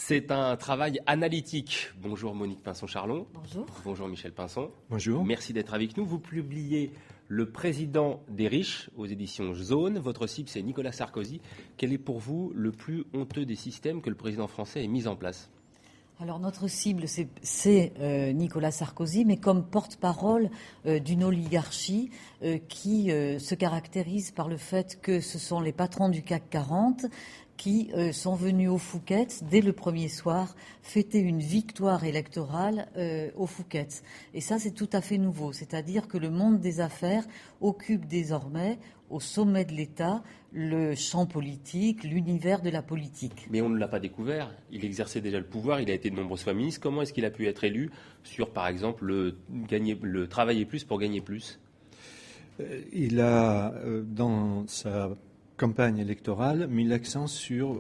C'est un travail analytique. Bonjour Monique Pinson-Charlon. Bonjour. Bonjour Michel Pinson. Bonjour. Merci d'être avec nous. Vous publiez Le Président des riches aux éditions Zone. Votre cible, c'est Nicolas Sarkozy. Quel est pour vous le plus honteux des systèmes que le président français ait mis en place ? Alors notre cible, c'est Nicolas Sarkozy, mais comme porte-parole d'une oligarchie qui se caractérise par le fait que ce sont les patrons du CAC 40 qui sont venus au Fouquet's dès le premier soir fêter une victoire électorale au Fouquet's. Et ça, c'est tout à fait nouveau. C'est-à-dire que le monde des affaires occupe désormais, au sommet de l'État, le champ politique, l'univers de la politique. Mais on ne l'a pas découvert. Il exerçait déjà le pouvoir, il a été de nombreuses fois ministre. Comment est-ce qu'il a pu être élu sur, par exemple, le travailler plus pour gagner plus ? Il a, dans sa campagne électorale, mis l'accent sur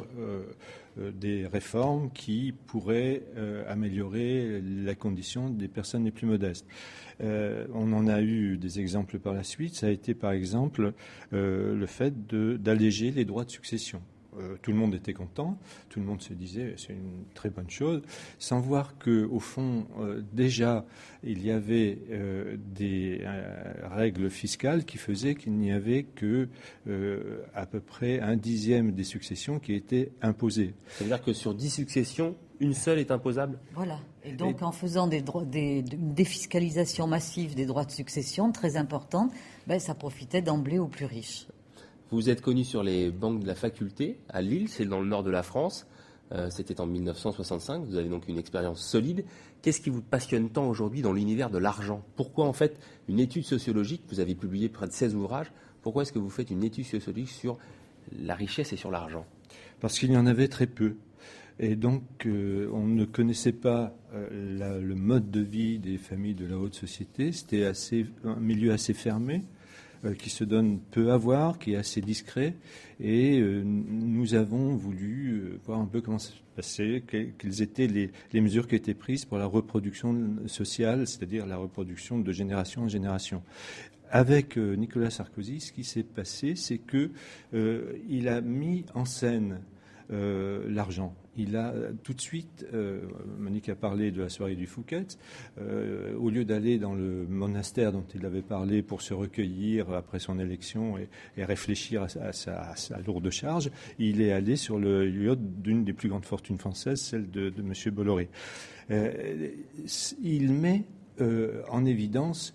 des réformes qui pourraient améliorer la condition des personnes les plus modestes. On en a eu des exemples par la suite. Ça a été par exemple le fait d'alléger les droits de succession. Tout le monde était content, tout le monde se disait c'est une très bonne chose, sans voir qu'au fond, déjà, il y avait des règles fiscales qui faisaient qu'il n'y avait que à peu près 1/10 des successions qui étaient imposées. Ça veut dire que sur 10 successions, une seule est imposable ? Voilà. Et donc, en faisant une défiscalisation massive des droits de succession, très importante, ça profitait d'emblée aux plus riches. Vous êtes connu sur les bancs de la faculté à Lille, c'est dans le nord de la France. C'était en 1965. Vous avez donc une expérience solide. Qu'est-ce qui vous passionne tant aujourd'hui dans l'univers de l'argent ? Pourquoi, en fait, une étude sociologique ? Vous avez publié près de 16 ouvrages. Pourquoi est-ce que vous faites une étude sociologique sur la richesse et sur l'argent ? Parce qu'il y en avait très peu. Et donc, on ne connaissait pas le mode de vie des familles de la haute société. C'était un milieu assez fermé, qui se donne peu à voir, qui est assez discret. Et nous avons voulu voir un peu comment ça se passait, quelles étaient les mesures qui étaient prises pour la reproduction sociale, c'est-à-dire la reproduction de génération en génération. Avec Nicolas Sarkozy, ce qui s'est passé, c'est qu'il a mis en scène l'argent. Il a tout de suite, Monique a parlé de la soirée du Fouquet's, au lieu d'aller dans le monastère dont il avait parlé pour se recueillir après son élection et réfléchir à sa lourde charge, il est allé sur le yacht d'une des plus grandes fortunes françaises, celle de M. Bolloré. Il met en évidence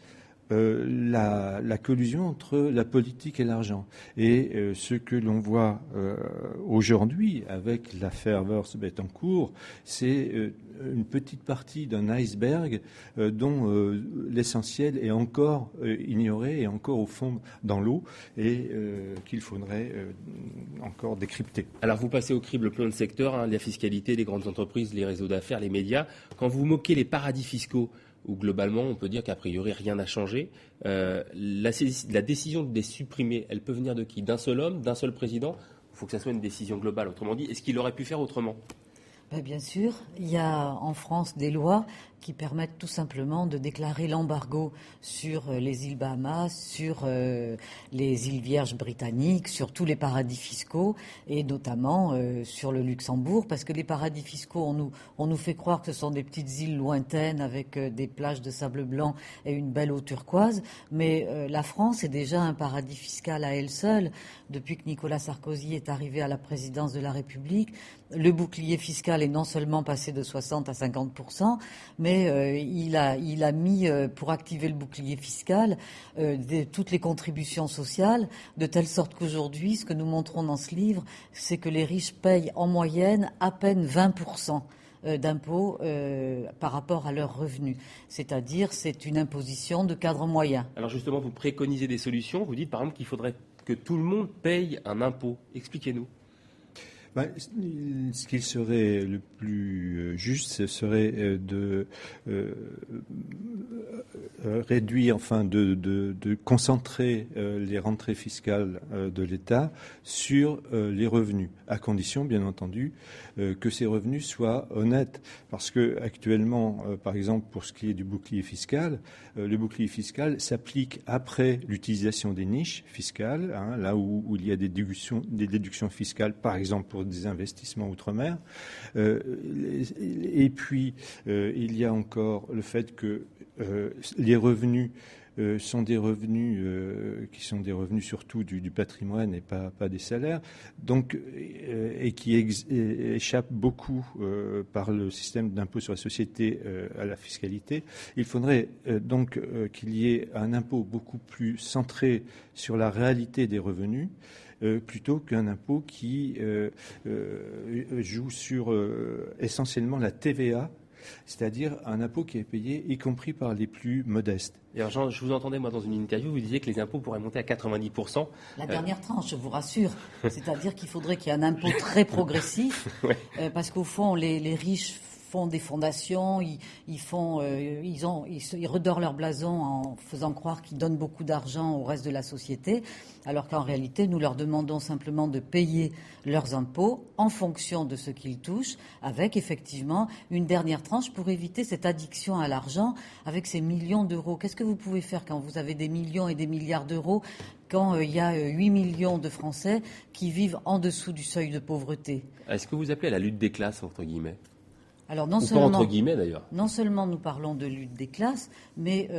la collusion entre la politique et l'argent. Et ce que l'on voit aujourd'hui avec l'affaire Woerth-Bettencourt, c'est une petite partie d'un iceberg dont l'essentiel est encore ignoré et encore au fond dans l'eau et qu'il faudrait encore décrypter. Alors vous passez au crible plein de secteurs, la fiscalité, les grandes entreprises, les réseaux d'affaires, les médias. Quand vous moquez les paradis fiscaux, où globalement on peut dire qu'a priori rien n'a changé, la décision de les supprimer, elle peut venir de qui ? D'un seul homme, d'un seul président ? Il faut que ça soit une décision globale. Autrement dit, est-ce qu'il aurait pu faire autrement ? Bien sûr, il y a en France des lois qui permettent tout simplement de déclarer l'embargo sur les îles Bahamas, sur les îles Vierges britanniques, sur tous les paradis fiscaux et notamment sur le Luxembourg, parce que les paradis fiscaux, on nous fait croire que ce sont des petites îles lointaines avec des plages de sable blanc et une belle eau turquoise, mais la France est déjà un paradis fiscal à elle seule. Depuis que Nicolas Sarkozy est arrivé à la présidence de la République, le bouclier fiscal est non seulement passé de 60 à 50%, mais il a mis, pour activer le bouclier fiscal, toutes les contributions sociales, de telle sorte qu'aujourd'hui, ce que nous montrons dans ce livre, c'est que les riches payent en moyenne à peine 20% d'impôts par rapport à leurs revenus. C'est-à-dire, c'est une imposition de cadre moyen. Alors justement, vous préconisez des solutions. Vous dites par exemple qu'il faudrait que tout le monde paye un impôt. Expliquez-nous. Ce qui serait le plus juste, ce serait réduire, enfin de concentrer les rentrées fiscales de l'État sur les revenus, à condition, bien entendu, que ces revenus soient honnêtes. Parce que actuellement, par exemple, pour ce qui est du bouclier fiscal, le bouclier fiscal s'applique après l'utilisation des niches fiscales, hein, là où il y a des déductions fiscales, par exemple pour des investissements outre-mer. Et puis, il y a encore le fait que les revenus sont des revenus qui sont des revenus surtout du patrimoine et pas des salaires, donc et qui échappent beaucoup par le système d'impôt sur la société à la fiscalité. Il faudrait donc qu'il y ait un impôt beaucoup plus centré sur la réalité des revenus, plutôt qu'un impôt qui joue sur essentiellement la TVA, c'est-à-dire un impôt qui est payé y compris par les plus modestes. Et alors Jean, je vous entendais moi dans une interview, vous disiez que les impôts pourraient monter à 90%. La dernière tranche, je vous rassure. C'est-à-dire qu'il faudrait qu'il y ait un impôt très progressif, ouais. Parce qu'au fond, les riches font des fondations, ils redorent leur blason en faisant croire qu'ils donnent beaucoup d'argent au reste de la société, alors qu'en réalité, nous leur demandons simplement de payer leurs impôts en fonction de ce qu'ils touchent, avec effectivement une dernière tranche pour éviter cette addiction à l'argent avec ces millions d'euros. Qu'est-ce que vous pouvez faire quand vous avez des millions et des milliards d'euros, quand il y a 8 millions de Français qui vivent en dessous du seuil de pauvreté? Est-ce que vous appelez à la lutte des classes, entre guillemets? Alors non seulement nous parlons de lutte des classes, mais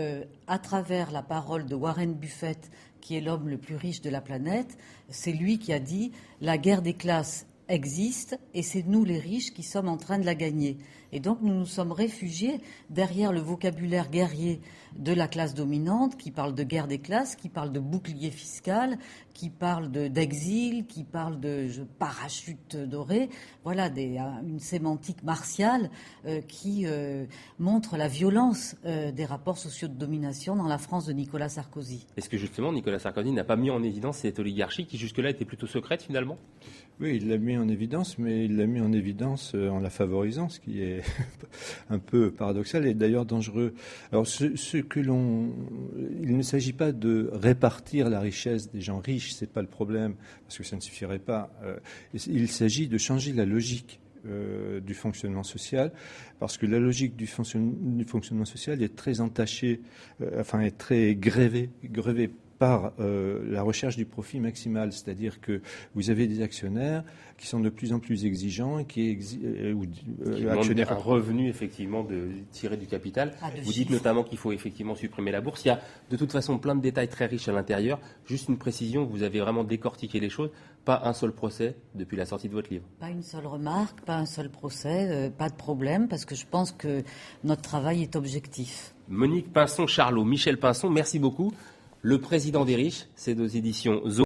à travers la parole de Warren Buffett, qui est l'homme le plus riche de la planète, c'est lui qui a dit « La guerre des classes existe et c'est nous les riches qui sommes en train de la gagner ». Et donc nous nous sommes réfugiés derrière le vocabulaire guerrier de la classe dominante qui parle de guerre des classes, qui parle de bouclier fiscal, qui parle d'exil, qui parle de parachute doré. Voilà une sémantique martiale qui montre la violence des rapports sociaux de domination dans la France de Nicolas Sarkozy. Est-ce que justement Nicolas Sarkozy n'a pas mis en évidence cette oligarchie qui jusque-là était plutôt secrète finalement? Oui, il l'a mis en évidence, mais il l'a mis en évidence en la favorisant, ce qui est un peu paradoxal et d'ailleurs dangereux. Alors, il ne s'agit pas de répartir la richesse des gens riches, c'est pas le problème, parce que ça ne suffirait pas. Il s'agit de changer la logique du fonctionnement social, parce que la logique du fonctionnement social est très entachée, est très grévée par la recherche du profit maximal, c'est-à-dire que vous avez des actionnaires qui sont de plus en plus exigeants et qui actionnaires un revenu effectivement de tirer du capital. Vous dites notamment qu'il faut effectivement supprimer la bourse. Il y a de toute façon plein de détails très riches à l'intérieur. Juste une précision, vous avez vraiment décortiqué les choses. Pas un seul procès depuis la sortie de votre livre. Pas une seule remarque, pas un seul procès, pas de problème, parce que je pense que notre travail est objectif. Monique Pinson-Charlot, Michel Pinson, merci beaucoup. Le président des riches, c'est aux éditions Zo.